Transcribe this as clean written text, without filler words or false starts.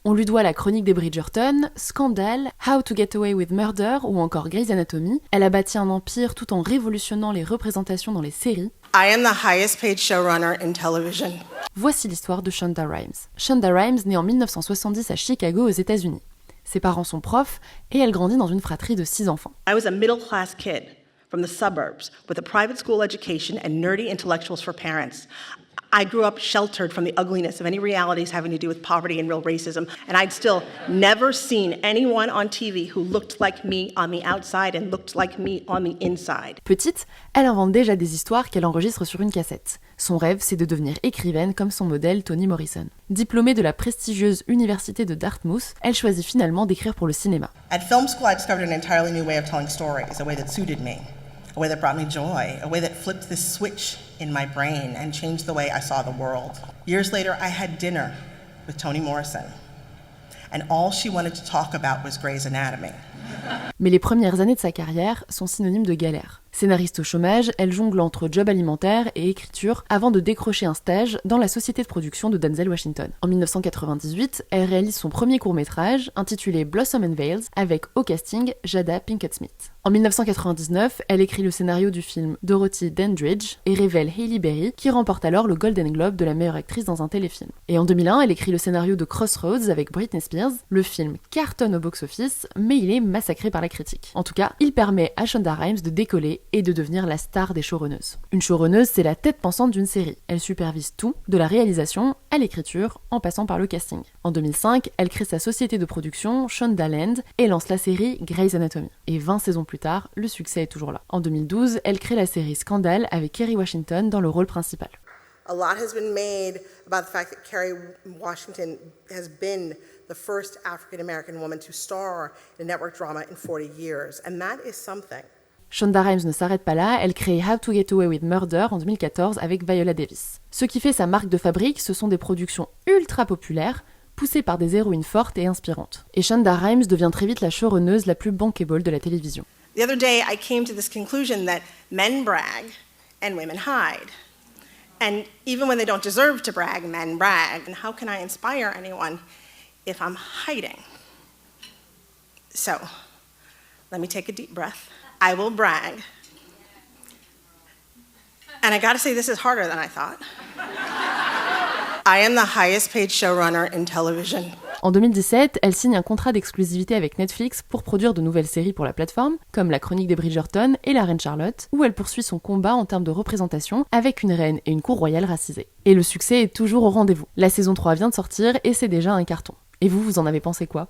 On lui doit La Chronique des Bridgerton, Scandal, How to Get Away with Murder ou encore Grey's Anatomy. Elle a bâti un empire tout en révolutionnant les représentations dans les séries. I am the highest paid showrunner in television. Voici l'histoire de Shonda Rhimes. Shonda Rhimes naît en 1970 à Chicago aux États-Unis. Ses parents sont profs et elle grandit dans une fratrie de 6 enfants. I was a middle-class kid from the suburbs with a private school education and nerdy intellectuals for parents. I grew up sheltered from the ugliness of any realities having to do with poverty and real racism, and I'd still never seen anyone on TV who looked like me on the outside and looked like me on the inside. Petite, elle invente déjà des histoires qu'elle enregistre sur une cassette. Son rêve, c'est de devenir écrivaine comme son modèle Toni Morrison. Diplômée de la prestigieuse université de Dartmouth, elle choisit finalement d'écrire pour le cinéma. At film school, I discovered an entirely new way of telling stories, a way that suited me. A way that brought me joy, a way that flipped this switch in my brain and changed the way I saw the world. Years later, I had dinner with Toni Morrison, and all she wanted to talk about was Grey's Anatomy. Mais les premières années de sa carrière sont synonymes de galère. Scénariste au chômage, elle jongle entre job alimentaire et écriture avant de décrocher un stage dans la société de production de Denzel Washington. En 1998, elle réalise son premier court-métrage intitulé Blossom and Veils avec au casting Jada Pinkett Smith. En 1999, elle écrit le scénario du film Dorothy Dandridge et révèle Halle Berry qui remporte alors le Golden Globe de la meilleure actrice dans un téléfilm. Et en 2001, elle écrit le scénario de Crossroads avec Britney Spears. Le film cartonne au box-office, mais il est massacré par la critique. En tout cas, il permet à Shonda Rhimes de décoller et de devenir la star des showrunneuses. Une showrunneuse, c'est la tête pensante d'une série. Elle supervise tout, de la réalisation à l'écriture, en passant par le casting. En 2005, elle crée sa société de production, Shondaland, et lance la série Grey's Anatomy. Et 20 saisons plus tard, le succès est toujours là. En 2012, elle crée la série Scandal avec Kerry Washington dans le rôle principal. A lot has been made about the fact that Kerry Washington has been the first African-American woman to star in a network drama in 40 years, and that is something. Shonda Rhimes ne s'arrête pas là, elle crée How to Get Away with Murder en 2014 avec Viola Davis. Ce qui fait sa marque de fabrique, ce sont des productions ultra populaires, poussées par des héroïnes fortes et inspirantes. Et Shonda Rhimes devient très vite la showrunneuse la plus bankable de la télévision. The other day, I came to this conclusion that men brag and women hide. And even when they don't deserve to brag, men brag. And how can I inspire anyone if I'm hiding? So, let me take a deep breath. I will brag. And I gotta say, this is harder than I thought. I am the highest paid showrunner in television. En 2017, elle signe un contrat d'exclusivité avec Netflix pour produire de nouvelles séries pour la plateforme, comme La Chronique des Bridgerton et La Reine Charlotte, où elle poursuit son combat en termes de représentation avec une reine et une cour royale racisée. Et le succès est toujours au rendez-vous. La saison 3 vient de sortir et c'est déjà un carton. Et vous en avez pensé quoi ?